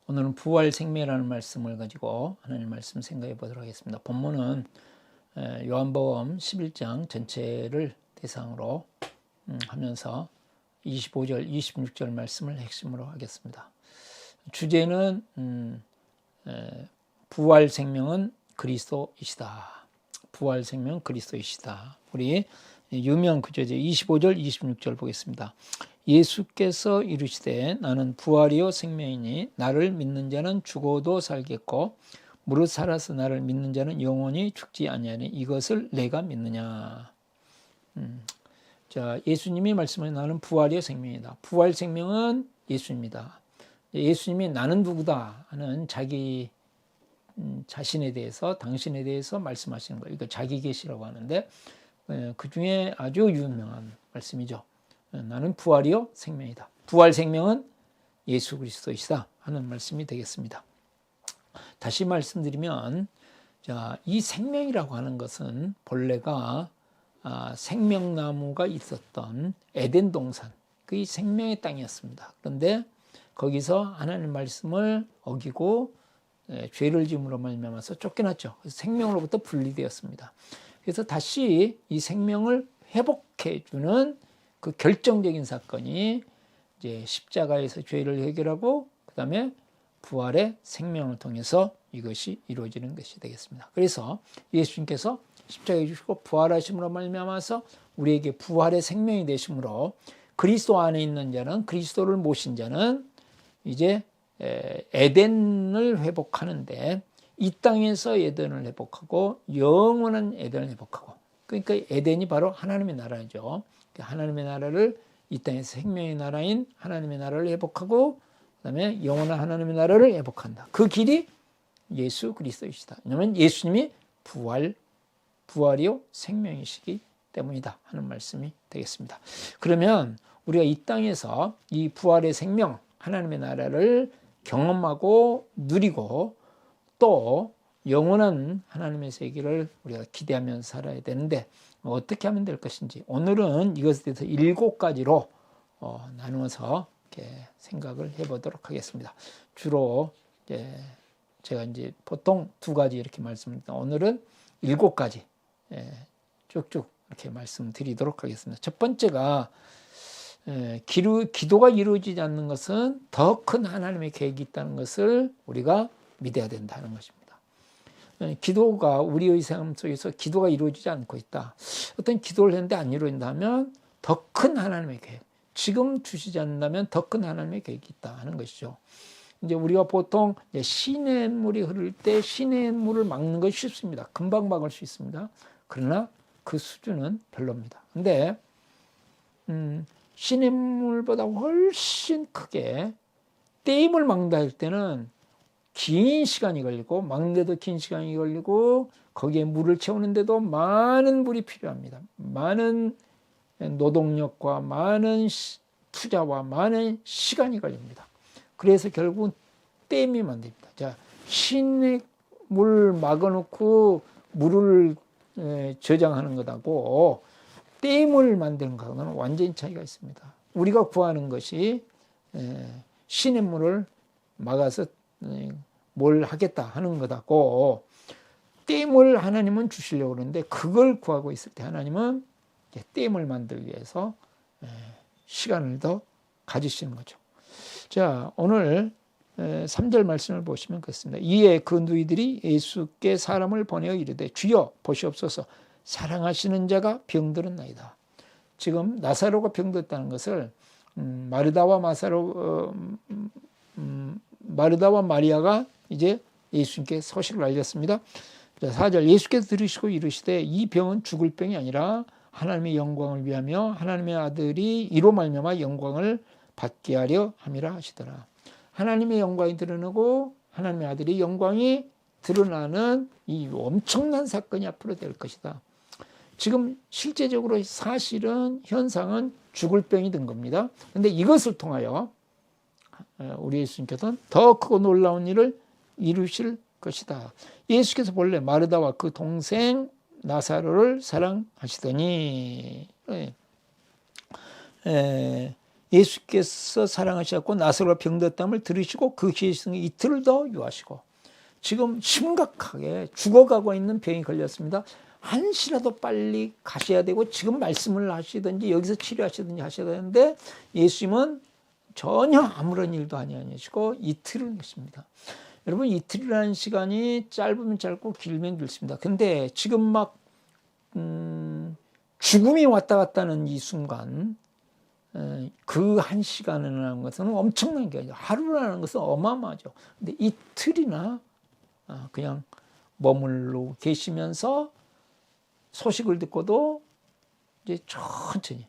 오늘은 부활 생명이라는 말씀을 가지고 하나님 말씀 생각해 보도록 하겠습니다. 본문은 요한복음 11장 전체를 대상으로 하면서 25절, 26절 말씀을 핵심으로 하겠습니다. 주제는 부활 생명은 그리스도이시다. 부활 생명은 그리스도이시다. 우리 유명 구절제 25절, 26절 보겠습니다. 예수께서 이르시되 나는 부활이요 생명이니 나를 믿는 자는 죽어도 살겠고 무릇 살아서 나를 믿는 자는 영원히 죽지 아니하니 이것을 내가 믿느냐. 자, 예수님이 말씀하신 나는 부활이요 생명이다. 부활 생명은 예수입니다. 예수님이 나는 누구다 하는 자기 자신에 대해서 당신에 대해서 말씀하시는 거예요. 이거 자기 계시라고 하는데 그 중에 아주 유명한 말씀이죠. 나는 부활이요 생명이다. 부활 생명은 예수 그리스도이시다 하는 말씀이 되겠습니다. 다시 말씀드리면 이 생명이라고 하는 것은 본래가 생명나무가 있었던 에덴 동산, 그게 생명의 땅이었습니다. 그런데 거기서 하나님 말씀을 어기고 죄를 지음으로 말미암아서 쫓겨났죠. 그래서 생명으로부터 분리되었습니다. 그래서 다시 이 생명을 회복해 주는 그 결정적인 사건이 이제 십자가에서 죄를 해결하고 그다음에 부활의 생명을 통해서 이것이 이루어지는 것이 되겠습니다. 그래서 예수님께서 십자가에 주시고 부활하심으로 말미암아서 우리에게 부활의 생명이 되심으로 그리스도 안에 있는 자는, 그리스도를 모신 자는 이제 에덴을 회복하는데 이 땅에서 에덴을 회복하고 영원한 에덴을 회복하고, 그러니까 에덴이 바로 하나님의 나라죠. 하나님의 나라를 이 땅에서 생명의 나라인 하나님의 나라를 회복하고 그다음에 영원한 하나님의 나라를 회복한다. 그 길이 예수 그리스도이시다. 왜냐하면 예수님이 부활이요 생명이시기 때문이다 하는 말씀이 되겠습니다. 그러면 우리가 이 땅에서 이 부활의 생명 하나님의 나라를 경험하고 누리고 또 영원한 하나님의 세계를 우리가 기대하면서 살아야 되는데 어떻게 하면 될 것인지 오늘은 이것에 대해서 7가지로 나누어서 이렇게 생각을 해보도록 하겠습니다. 주로 제가 이제 보통 2가지 이렇게 말씀드립니다. 오늘은 7가지 쭉쭉 이렇게 말씀드리도록 하겠습니다. 첫 번째가 기도가 이루어지지 않는 것은 더 큰 하나님의 계획이 있다는 것을 우리가 믿어야 된다는 것입니다. 기도가 우리의 삶 속에서 기도가 이루어지지 않고 있다. 어떤 기도를 했는데 안 이루어진다면 더 큰 하나님의 계획, 지금 주시지 않는다면 더 큰 하나님의 계획이 있다 하는 것이죠. 이제 우리가 보통 시냇물이 흐를 때 시냇물을 막는 것이 쉽습니다. 금방 막을 수 있습니다. 그러나 그 수준은 별로입니다. 근데 시냇물보다 훨씬 크게 댐을 막는다 할 때는 긴 시간이 걸리고 막는데도 긴 시간이 걸리고 거기에 물을 채우는데도 많은 물이 필요합니다. 많은 노동력과 많은 투자와 많은 시간이 걸립니다. 그래서 결국은 댐이 만듭니다. 자, 시냇물 막아놓고 물을 저장하는 것하고 댐을 만드는 것과는 완전히 차이가 있습니다. 우리가 구하는 것이 시냇물을 막아서 뭘 하겠다 하는 것하고 댐을 하나님은 주시려고 그러는데 그걸 구하고 있을 때 하나님은 댐을 만들기 위해서 시간을 더 가지시는 거죠. 자, 오늘 3절 말씀을 보시면 그렇습니다. 이에 그 누이들이 예수께 사람을 보내어 이르되 주여 보시옵소서 사랑하시는 자가 병들었나이다. 지금 나사로가 병들었다는 것을 마르다와 마리아가 이제 예수님께 소식을 알렸습니다. 4절 예수께서 들으시고 이르시되 이 병은 죽을 병이 아니라 하나님의 영광을 위하며 하나님의 아들이 이로 말미암아 영광을 받게 하려 함이라 하시더라. 하나님의 영광이 드러나고 하나님의 아들이 영광이 드러나는 이 엄청난 사건이 앞으로 될 것이다. 지금 실제적으로 사실은 현상은 죽을 병이 든 겁니다. 그런데 이것을 통하여 우리 예수님께서는 더 크고 놀라운 일을 이루실 것이다. 예수께서 본래 마르다와 그 동생 나사로를 사랑하시더니 예수께서 사랑하셨고 나사로가 병들었다함을 들으시고 그 계시성이 이틀을 더 유하시고 지금 심각하게 죽어가고 있는 병이 걸렸습니다. 한시라도 빨리 가셔야 되고 지금 말씀을 하시든지 여기서 치료하시든지 하셔야 되는데 예수님은 전혀 아무런 일도 아니하시고 이틀을 계십니다. 여러분 이틀이라는 시간이 짧으면 짧고 길면 길습니다. 근데 지금 막 죽음이 왔다 갔다 하는 이 순간 그 한 시간이라는 것은 엄청난 게 아니죠. 하루라는 것은 어마어마하죠. 근데 이틀이나 그냥 머물러 계시면서 소식을 듣고도 이제 천천히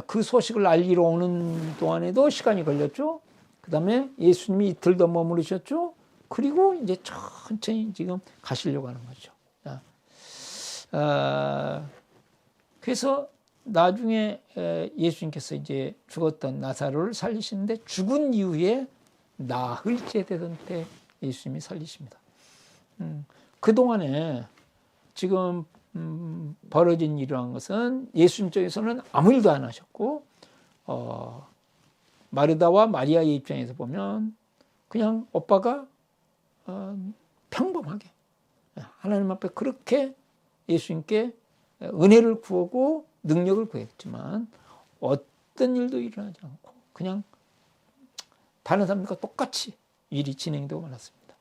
그 소식을 알리러 오는 동안에도 시간이 걸렸죠. 그 다음에 예수님이 이틀 더 머무르셨죠. 그리고 이제 천천히 지금 가시려고 하는 거죠. 그래서 나중에 예수님께서 이제 죽었던 나사로를 살리시는데 죽은 이후에 나흘째 되던 때 예수님이 살리십니다. 그동안에 지금 벌어진 일이라는 것은 예수님 쪽에서는 아무 일도 안 하셨고 마르다와 마리아의 입장에서 보면 그냥 오빠가 평범하게 하나님 앞에 그렇게 예수님께 은혜를 구하고 능력을 구했지만 어떤 일도 일어나지 않고 그냥 다른 사람들과 똑같이 일이 진행되고 말았습니다.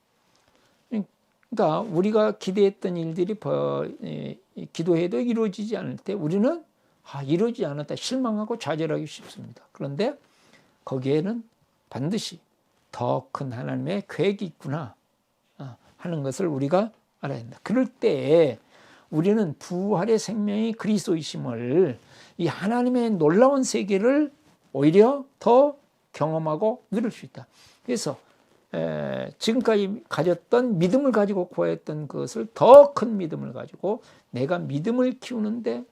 그러니까 우리가 기대했던 일들이 기도해도 이루어지지 않을 때 우리는 이루어지지 않았다 실망하고 좌절하기 쉽습니다. 그런데 거기에는 반드시 더 큰 하나님의 계획이 있구나 하는 것을 우리가 알아야 된다. 그럴 때에 우리는 부활의 생명이 그리스도이심을 이 하나님의 놀라운 세계를 오히려 더 경험하고 누릴 수 있다. 그래서 지금까지 가졌던 믿음을 가지고 구했던 것을 더 큰 믿음을 가지고 내가 믿음을 키우는데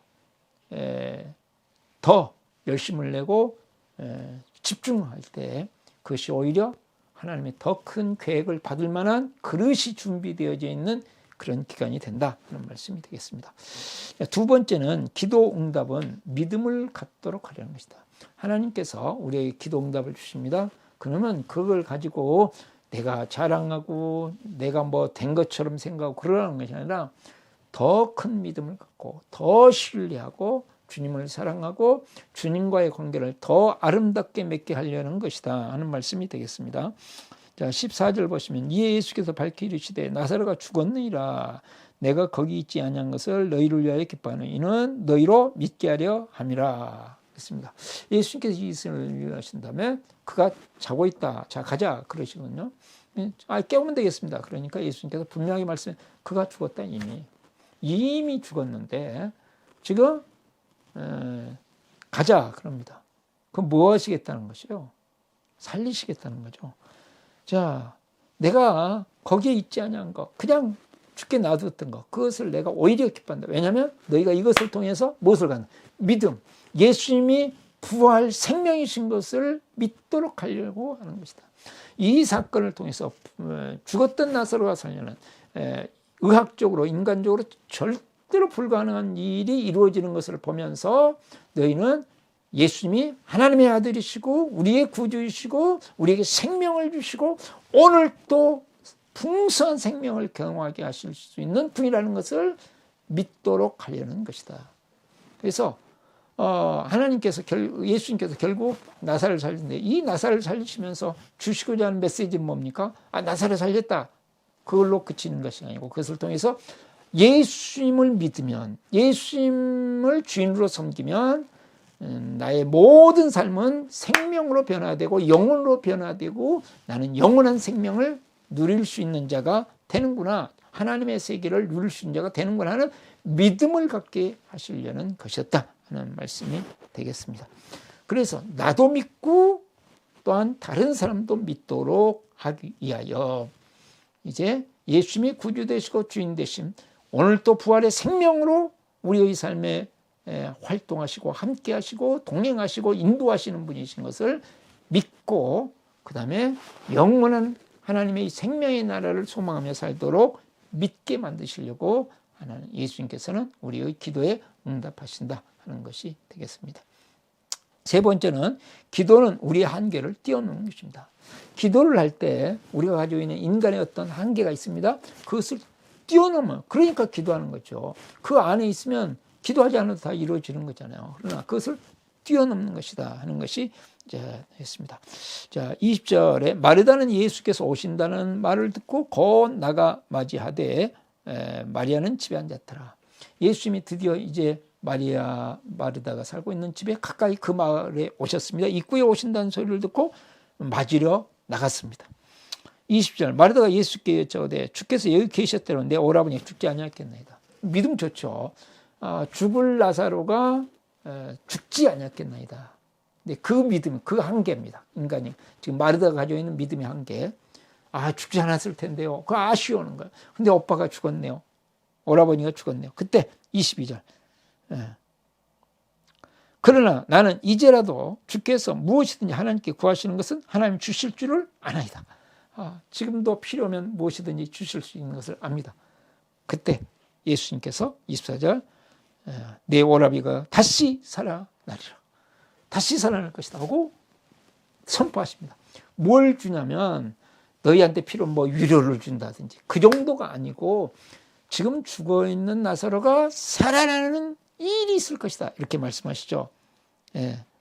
더 열심을 내고 집중할 때 그것이 오히려 하나님의 더 큰 계획을 받을 만한 그릇이 준비되어져 있는 그런 기간이 된다 하는 말씀이 되겠습니다. 두 번째는 기도 응답은 믿음을 갖도록 하려는 것이다. 하나님께서 우리에게 기도 응답을 주십니다. 그러면 그걸 가지고 내가 자랑하고 내가 뭐 된 것처럼 생각하고 그러라는 것이 아니라 더 큰 믿음을 갖고 더 신뢰하고 주님을 사랑하고 주님과의 관계를 더 아름답게 맺게 하려는 것이다 하는 말씀이 되겠습니다. 자, 14절 보시면 이에 예수께서 밝히 이르시되 나사로가 죽었느니라 내가 거기 있지 아니한 것을 너희를 위하여 기뻐하는 이는 너희로 믿게 하려 함이라 했습니다. 예수님께서 이 말씀을 하신 다음에 그가 자고 있다. 자 가자 그러시거든요. 깨우면 되겠습니다. 그러니까 예수님께서 분명히 말씀해 그가 죽었다 이미 죽었는데 지금 가자 그럽니다. 그럼 뭐 하시겠다는 것이요? 살리시겠다는 거죠. 자, 내가 거기에 있지 않은 것, 그냥 죽게 놔뒀던 것, 그것을 내가 오히려 기뻐한다. 왜냐하면 너희가 이것을 통해서 무엇을 갖는? 믿음. 예수님이 부활 생명이신 것을 믿도록 하려고 하는 것이다. 이 사건을 통해서 죽었던 나사로가 살려는 의학적으로 인간적으로 절대로 불가능한 일이 이루어지는 것을 보면서 너희는 예수님이 하나님의 아들이시고 우리의 구주이시고 우리에게 생명을 주시고 오늘 또 풍성한 생명을 경험하게 하실 수 있는 분이라는 것을 믿도록 하려는 것이다. 그래서 하나님께서 예수님께서 결국 나사로를 살리는데 이 나사로를 살리시면서 주시고자 하는 메시지는 뭡니까? 나사로를 살렸다. 그걸로 그치는 것이 아니고 그것을 통해서 예수님을 믿으면 예수님을 주인으로 섬기면 나의 모든 삶은 생명으로 변화되고 영혼으로 변화되고 나는 영원한 생명을 누릴 수 있는 자가 되는구나. 하나님의 세계를 누릴 수 있는 자가 되는구나 하는 믿음을 갖게 하시려는 것이었다 하는 말씀이 되겠습니다. 그래서 나도 믿고 또한 다른 사람도 믿도록 하기 위하여 이제 예수님이 구주 되시고 주인 되심 오늘 또 부활의 생명으로 우리의 삶에 활동하시고 함께 하시고 동행하시고 인도하시는 분이신 것을 믿고 그 다음에 영원한 하나님의 생명의 나라를 소망하며 살도록 믿게 만드시려고 하나님 예수님께서는 우리의 기도에 응답하신다 하는 것이 되겠습니다. 세 번째는 기도는 우리의 한계를 뛰어넘는 것입니다. 기도를 할 때 우리가 가지고 있는 인간의 어떤 한계가 있습니다. 그것을 뛰어넘어요. 그러니까 기도하는 거죠. 그 안에 있으면 기도하지 않아도 다 이루어지는 거잖아요. 그러나 그것을 뛰어넘는 것이다 하는 것이 이제 했습니다. 자, 20절에 마르다는 예수께서 오신다는 말을 듣고 곧 나가 맞이하되 마리아는 집에 앉았더라. 예수님이 드디어 이제 마르다가 살고 있는 집에 가까이 그 마을에 오셨습니다. 입구에 오신다는 소리를 듣고 맞으려 나갔습니다. 20절 마르다가 예수께 여쭤되 주께서 여기 계셨더라면 내 오라버니 죽지 아니하겠나이다. 믿음 좋죠. 죽을 나사로가 죽지 아니하겠나이다. 근데 그 믿음, 그 한계입니다. 인간이 지금 마르다가 가지고 있는 믿음의 한계. 죽지 않았을 텐데요. 그거 아쉬워하는 거예요. 근데 오빠가 죽었네요. 오라버니가 죽었네요. 그때 22절. 그러나 나는 이제라도 주께서 무엇이든지 하나님께 구하시는 것은 하나님 주실 줄을 아나이다. 지금도 필요하면 무엇이든지 주실 수 있는 것을 압니다. 그때 예수님께서 24절 내 오라비가 다시 살아나리라. 다시 살아날 것이다 하고 선포하십니다. 뭘 주냐면 너희한테 필요한 위로를 준다든지 그 정도가 아니고 지금 죽어있는 나사로가 살아나는 일이 있을 것이다. 이렇게 말씀하시죠.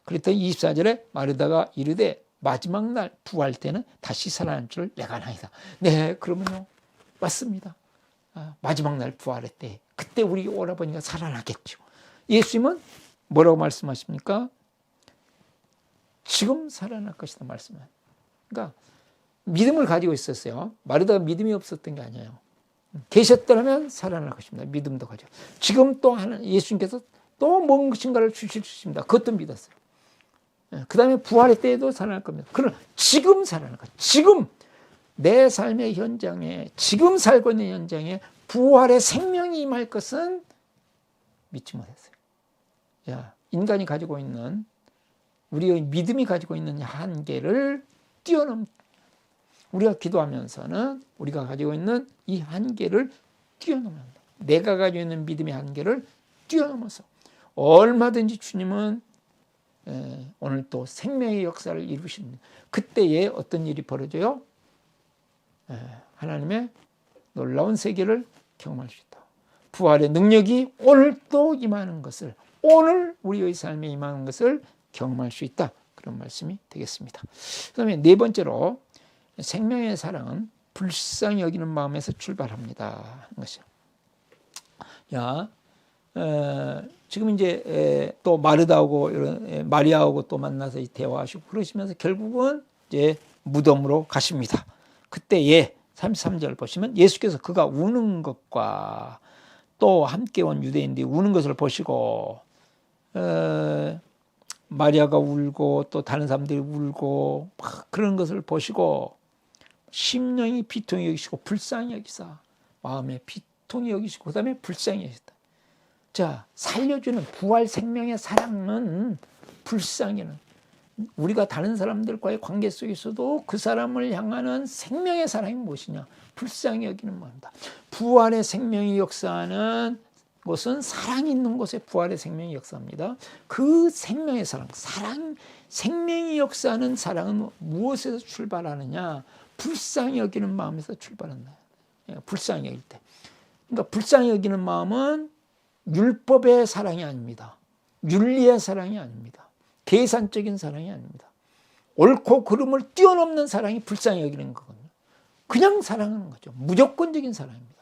그랬더니 24절에 마르다가 이르되 마지막 날 부활 때는 다시 살아날 줄 내가 아나이다. 네, 그러면요. 맞습니다. 마지막 날 부활할 때 그때 우리 오라버니가 살아나겠죠. 예수님은 뭐라고 말씀하십니까? 지금 살아날 것이다 말씀을. 그러니까 믿음을 가지고 있었어요. 마르다가 믿음이 없었던 게 아니에요. 계셨더라면 살아날 것입니다. 믿음도 가지고. 지금 또 예수님께서 또 무엇인가를 주실 수 있습니다. 그것도 믿었어요. 그 다음에 부활의 때에도 살아날 겁니다. 그러나 지금 살아날 것. 지금 내 삶의 현장에 지금 살고 있는 현장에 부활의 생명이 임할 것은 믿지 못했어요. 인간이 가지고 있는 우리의 믿음이 가지고 있는 한계를 뛰어넘 우리가 기도하면서는 우리가 가지고 있는 이 한계를 뛰어넘는다. 내가 가지고 있는 믿음의 한계를 뛰어넘어서 얼마든지 주님은 오늘 또 생명의 역사를 이루십니다. 그때에 어떤 일이 벌어져요? 하나님의 놀라운 세계를 경험할 수 있다. 부활의 능력이 오늘 또 임하는 것을 오늘 우리의 삶에 임하는 것을 경험할 수 있다. 그런 말씀이 되겠습니다. 그 다음에 네 번째로 생명의 사랑은 불쌍히 여기는 마음에서 출발합니다. 하는 것이요. 지금 이제 또 마르다하고 마리아하고 또 만나서 대화하시고 그러시면서 결국은 이제 무덤으로 가십니다. 그때에 33절 보시면 예수께서 그가 우는 것과 또 함께 온 유대인들이 우는 것을 보시고 마리아가 울고 또 다른 사람들이 울고 막 그런 것을 보시고 심령이 비통히 여기시고 불쌍히 여기사 마음에 비통히 여기시고 그 다음에 불쌍히 여기셨다. 자, 살려주는 부활 생명의 사랑은 불쌍히는 우리가 다른 사람들과의 관계 속에서도 그 사람을 향하는 생명의 사랑이 무엇이냐? 불쌍히 여기는 마음이다. 부활의 생명이 역사하는 곳은 사랑이 있는 곳에 부활의 생명이 역사합니다. 그 생명의 사랑, 생명이 역사하는 사랑은 무엇에서 출발하느냐? 불쌍히 여기는 마음에서 출발한다. 불쌍히 여길 때. 그러니까 불쌍히 여기는 마음은 율법의 사랑이 아닙니다. 윤리의 사랑이 아닙니다. 계산적인 사랑이 아닙니다. 옳고 그름을 뛰어넘는 사랑이 불쌍히 여기는 거거든요. 그냥 사랑하는 거죠. 무조건적인 사랑입니다.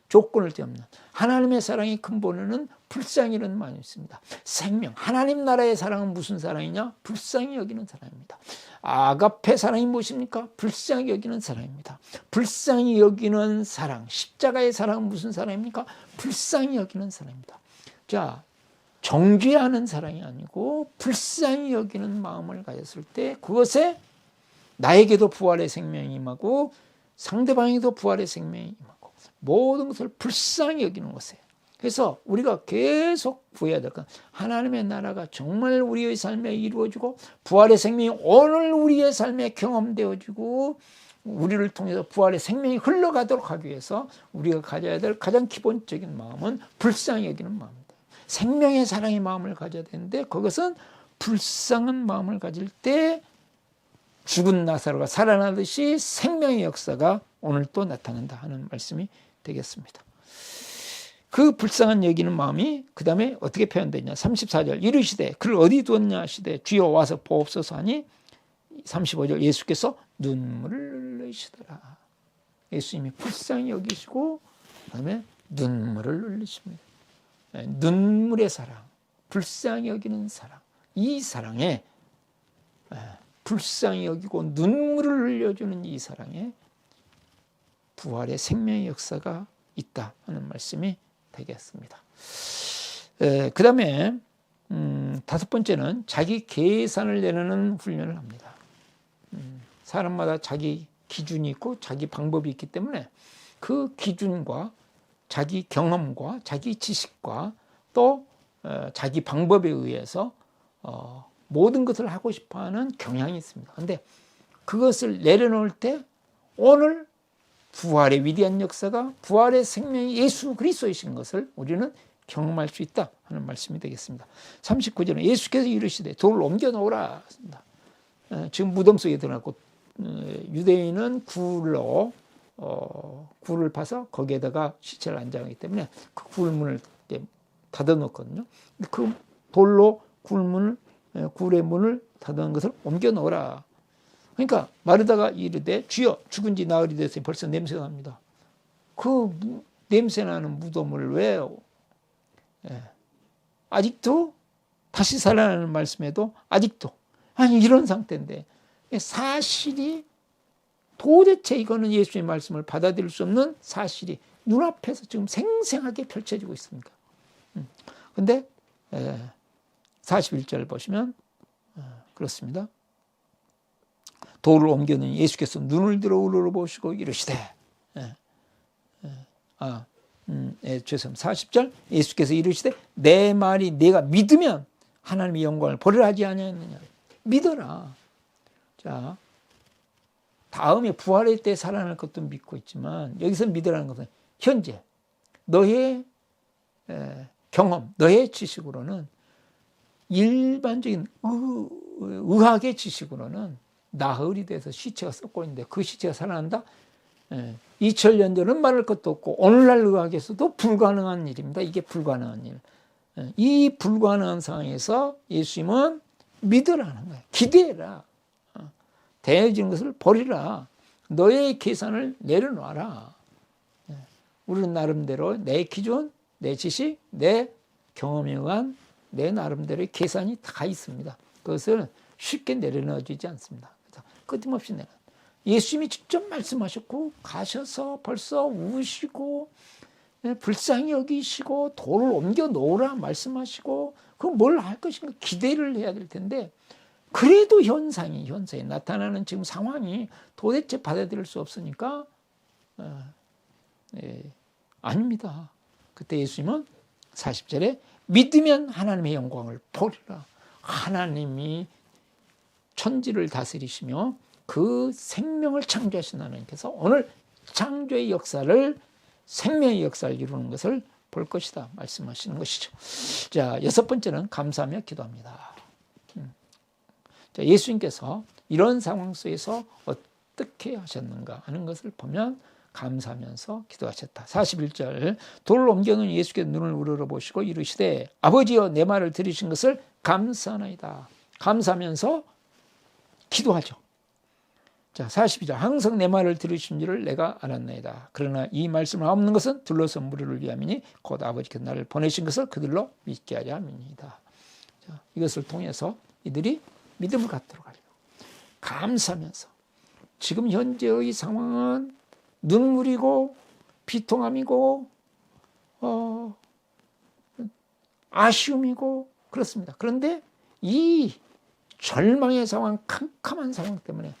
조건을 뛰어넘는 하나님의 사랑의 근본에는 불쌍히라는 말이 있습니다. 생명, 하나님 나라의 사랑은 무슨 사랑이냐? 불쌍히 여기는 사랑입니다. 아가페 사랑이 무엇입니까? 불쌍히 여기는 사랑입니다. 불쌍히 여기는 사랑, 십자가의 사랑은 무슨 사랑입니까? 불쌍히 여기는 사랑입니다. 자, 정죄하는 사랑이 아니고 불쌍히 여기는 마음을 가졌을 때 그것에 나에게도 부활의 생명이 임하고 상대방에게도 부활의 생명이 임하고 모든 것을 불쌍히 여기는 것에 그래서 우리가 계속 구해야 될 건 하나님의 나라가 정말 우리의 삶에 이루어지고 부활의 생명이 오늘 우리의 삶에 경험되어지고 우리를 통해서 부활의 생명이 흘러가도록 하기 위해서 우리가 가져야 될 가장 기본적인 마음은 불쌍히 여기는 마음입니다. 생명의 사랑의 마음을 가져야 되는데 그것은 불쌍한 마음을 가질 때 죽은 나사로가 살아나듯이 생명의 역사가 오늘 또 나타난다 하는 말씀이 되겠습니다. 그 불쌍한 여기는 마음이 그 다음에 어떻게 표현되냐. 34절 이르시되 그를 어디 두었냐 하시되 주여 와서 보옵소서 하니 35절 예수께서 눈물을 흘리시더라. 예수님이 불쌍히 여기시고 그 다음에 눈물을 흘리십니다. 눈물의 사랑, 불쌍히 여기는 사랑, 이 사랑에 불쌍히 여기고 눈물을 흘려주는 이 사랑에 부활의 생명의 역사가 있다 하는 말씀이 되겠습니다. 그 다음에 다섯 번째는 자기 계산을 내려는 훈련을 합니다. 사람마다 자기 기준이 있고 자기 방법이 있기 때문에 그 기준과 자기 경험과 자기 지식과 또 자기 방법에 의해서 모든 것을 하고 싶어하는 경향이 있습니다. 그런데 그것을 내려놓을 때 오늘 부활의 위대한 역사가 부활의 생명이 예수 그리스도이신 것을 우리는 경험할 수 있다 하는 말씀이 되겠습니다. 39절은 예수께서 이르시되 돌을 옮겨 놓으라. 지금 무덤 속에 들어갔고 유대인은 굴로 굴을 파서 거기에다가 시체를 안장하기 때문에 그 굴문을 닫아 놓거든요. 그 돌로 굴의 문을 닫아놓은 것을 옮겨 놓으라. 그러니까 마르다가 이르되 주여 죽은 지 나흘이 됐으니 벌써 냄새가 납니다. 그 냄새나는 무덤을 왜 아직도 다시 살아나는 말씀에도 아직도 아니 이런 상태인데 사실이 도대체 이거는 예수의 말씀을 받아들일 수 없는 사실이 눈앞에서 지금 생생하게 펼쳐지고 있습니다. 근데 41절 보시면 그렇습니다. 돌을 옮겨는 예수께서 눈을 들어 우러러보시고 이르시되 죄송합니다. 40절 예수께서 이르시되 내 말이 내가 믿으면 하나님의 영광을 보리라 하지 아니하느냐. 믿어라. 자, 다음에 부활의 때 살아날 것도 믿고 있지만 여기서 믿으라는 것은 현재 너의 경험, 너의 지식으로는 일반적인 의학의 지식으로는 나흘이 돼서 시체가 썩고 있는데 그 시체가 살아난다? 2000년 전은 말할 것도 없고 오늘날 의학에서도 불가능한 일입니다. 이게 불가능한 일. 이 불가능한 상황에서 예수님은 믿으라는 거예요. 기대해라. 대해지는 것을 버리라. 너의 계산을 내려놔라. 우리는 나름대로 내 기준, 내 지식, 내 경험에 의한 내 나름대로의 계산이 다 있습니다. 그것을 쉽게 내려놔주지 않습니다. 끊임없이 내려. 예수님이 직접 말씀하셨고 가셔서 벌써 우시고 불쌍히 여기시고 돌을 옮겨 놓으라 말씀하시고 그럼 뭘 할 것인가 기대를 해야 될 텐데 그래도 현상이 나타나는 지금 상황이 도대체 받아들일 수 없으니까 아닙니다. 그때 예수님은 40절에 믿으면 하나님의 영광을 보리라. 하나님이 천지를 다스리시며 그 생명을 창조하신 하나님께서 오늘 창조의 역사를 생명의 역사를 이루는 것을 볼 것이다 말씀하시는 것이죠. 자, 여섯 번째는 감사하며 기도합니다. 자, 예수님께서 이런 상황 속에서 어떻게 하셨는가 하는 것을 보면 감사하면서 기도하셨다. 41절 돌을 옮겨놓은 예수께서 눈을 우러러보시고 이르시되 아버지여 내 말을 들으신 것을 감사하나이다. 감사하면서 기도하죠. 자, 42절 항상 내 말을 들으신 줄을 내가 알았나이다. 그러나 이 말씀을 하옵는 것은 둘러서 무리를 위함이니 곧 아버지께서 나를 보내신 것을 그들로 믿게 하려 함이니이다. 자, 이것을 통해서 이들이 믿음을 갖도록 하려고 감사하면서 지금 현재의 상황은 눈물이고 비통함이고 아쉬움이고 그렇습니다. 그런데 이 절망의 상황, 캄캄한 상황 때문에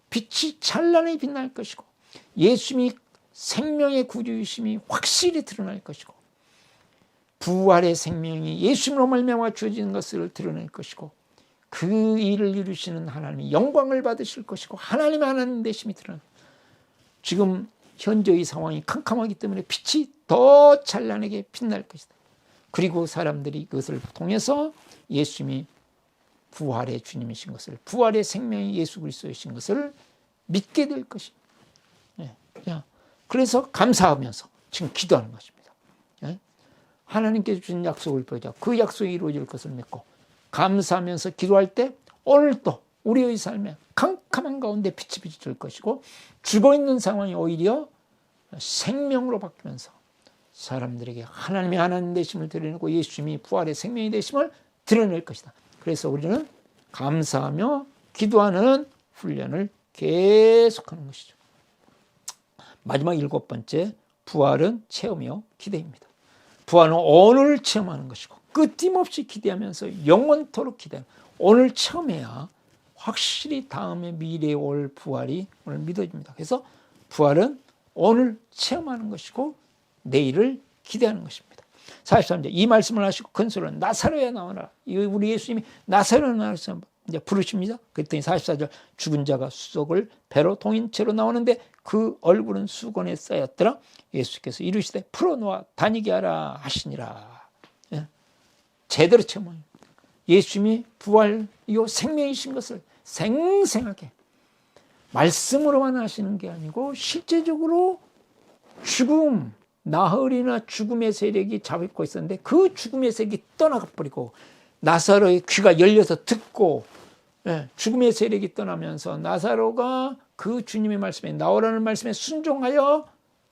빛이 찬란히 빛날 것이고 예수님이 생명의 구주이심이 확실히 드러날 것이고 부활의 생명이 예수님으로 말미암아 주어진 것을 드러낼 것이고 그 일을 이루시는 하나님이 영광을 받으실 것이고 하나님의 하나님 되심이 드러날 지금 현재의 상황이 캄캄하기 때문에 빛이 더 찬란하게 빛날 것이다. 그리고 사람들이 그것을 통해서 예수님이 부활의 주님이신 것을, 부활의 생명이 예수 그리스도이신 것을 믿게 될 것입니다. 그래서 감사하면서 지금 기도하는 것입니다. 하나님께서 주신 약속을 보자. 그 약속이 이루어질 것을 믿고 감사하면서 기도할 때 오늘도 우리의 삶에 캄캄한 가운데 빛이 비칠 것이고 죽어있는 상황이 오히려 생명으로 바뀌면서 사람들에게 하나님의 하나님 되심을 드러내고 예수님이 부활의 생명이 되심을 드러낼 것이다. 그래서 우리는 감사하며 기도하는 훈련을 계속하는 것이죠. 마지막 7번째, 부활은 체험이요 기대입니다. 부활은 오늘 체험하는 것이고 끊임없이 기대하면서 영원토록 기대하는, 오늘 체험해야 확실히 다음에 미래에 올 부활이 오늘 믿어집니다. 그래서 부활은 오늘 체험하는 것이고 내일을 기대하는 것입니다. 43절, 이 말씀을 하시고 큰 소리로 나사로야 나오라. 우리 예수님이 나사로야 나와서 이제 부르십니다. 그랬더니 44절, 죽은 자가 수석을 배로 동인 채로 나오는데 그 얼굴은 수건에 쌓였더라. 예수께서 이르시되 풀어놓아 다니게 하라 하시니라. 제대로 체험해요. 예수님이 부활이요 생명이신 것을 생생하게 말씀으로만 하시는 게 아니고 실제적으로 죽음, 나흘이나 죽음의 세력이 잡고 있었는데 그 죽음의 세력이 떠나가 버리고 나사로의 귀가 열려서 듣고 죽음의 세력이 떠나면서 나사로가 그 주님의 말씀에 나오라는 말씀에 순종하여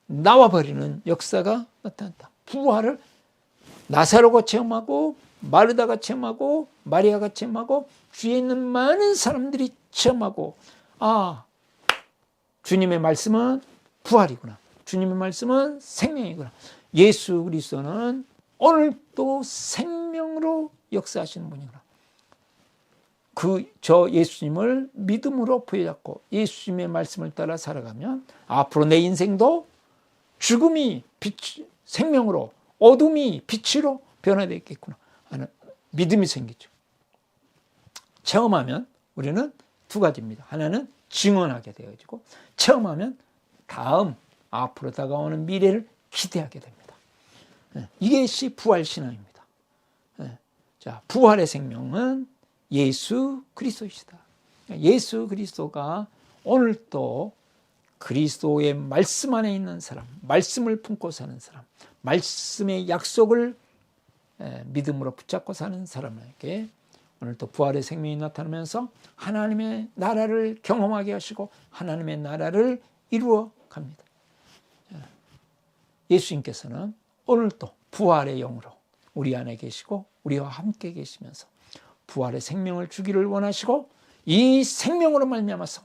나와버리는 역사가 나타났다. 부활을 나사로가 체험하고 마르다가 체험하고 마리아가 체험하고 주위에 있는 많은 사람들이 체험하고, 아, 주님의 말씀은 부활이구나. 주님의 말씀은 생명이구나. 예수 그리스도는 오늘도 생명으로 역사하시는 분이구나. 저 예수님을 믿음으로 부여잡고 예수님의 말씀을 따라 살아가면 앞으로 내 인생도 죽음이 생명으로, 어둠이 빛으로 변화되겠구나 하는 믿음이 생기죠. 체험하면 우리는 두 가지입니다. 하나는 증언하게 되어지고, 체험하면 다음 앞으로 다가오는 미래를 기대하게 됩니다. 이것이 부활신앙입니다. 자, 부활의 생명은 예수 그리스도이시다. 예수 그리스도가 오늘도 그리스도의 말씀 안에 있는 사람, 말씀을 품고 사는 사람, 말씀의 약속을 믿음으로 붙잡고 사는 사람에게 오늘도 부활의 생명이 나타나면서 하나님의 나라를 경험하게 하시고 하나님의 나라를 이루어 갑니다. 예수님께서는 오늘도 부활의 영으로 우리 안에 계시고 우리와 함께 계시면서 부활의 생명을 주기를 원하시고 이 생명으로 말미암아서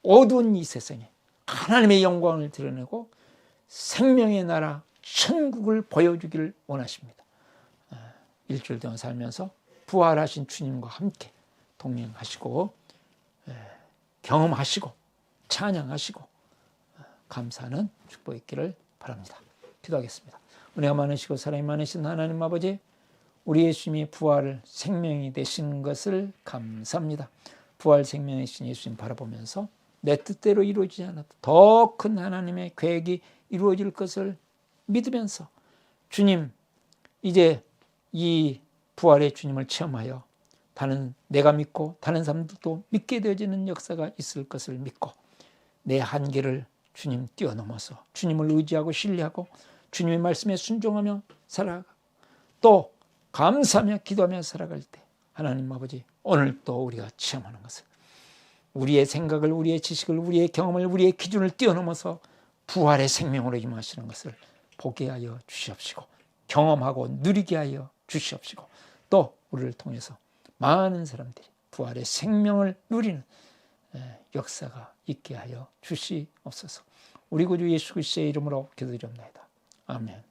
어두운 이 세상에 하나님의 영광을 드러내고 생명의 나라 천국을 보여주기를 원하십니다. 일주일 동안 살면서 부활하신 주님과 함께 동행하시고 경험하시고 찬양하시고 감사하는 축복이 있기를 바랍니다. 기도하겠습니다. 은혜가 많으시고 사랑이 많으신 하나님 아버지, 우리 예수님이 부활 생명이 되신 것을 감사합니다. 부활 생명이신 예수님 바라보면서 내 뜻대로 이루어지지 않아도 더 큰 하나님의 계획이 이루어질 것을 믿으면서 주님, 이제 이 부활의 주님을 체험하여 내가 믿고 다른 사람들도 믿게 되어지는 역사가 있을 것을 믿고 내 한계를 주님 뛰어넘어서 주님을 의지하고 신뢰하고 주님의 말씀에 순종하며 살아가, 또 감사하며 기도하며 살아갈 때 하나님 아버지, 오늘 또 우리가 체험하는 것을, 우리의 생각을, 우리의 지식을, 우리의 경험을, 우리의 기준을 뛰어넘어서 부활의 생명으로 임하시는 것을 보게 하여 주시옵시고 경험하고 누리게 하여 주시옵시고, 또 우리를 통해서 많은 사람들이 부활의 생명을 누리는 역사가 있게 하여 주시옵소서. 우리 구주 예수 그리스도의 이름으로 기도드립니다. 아멘.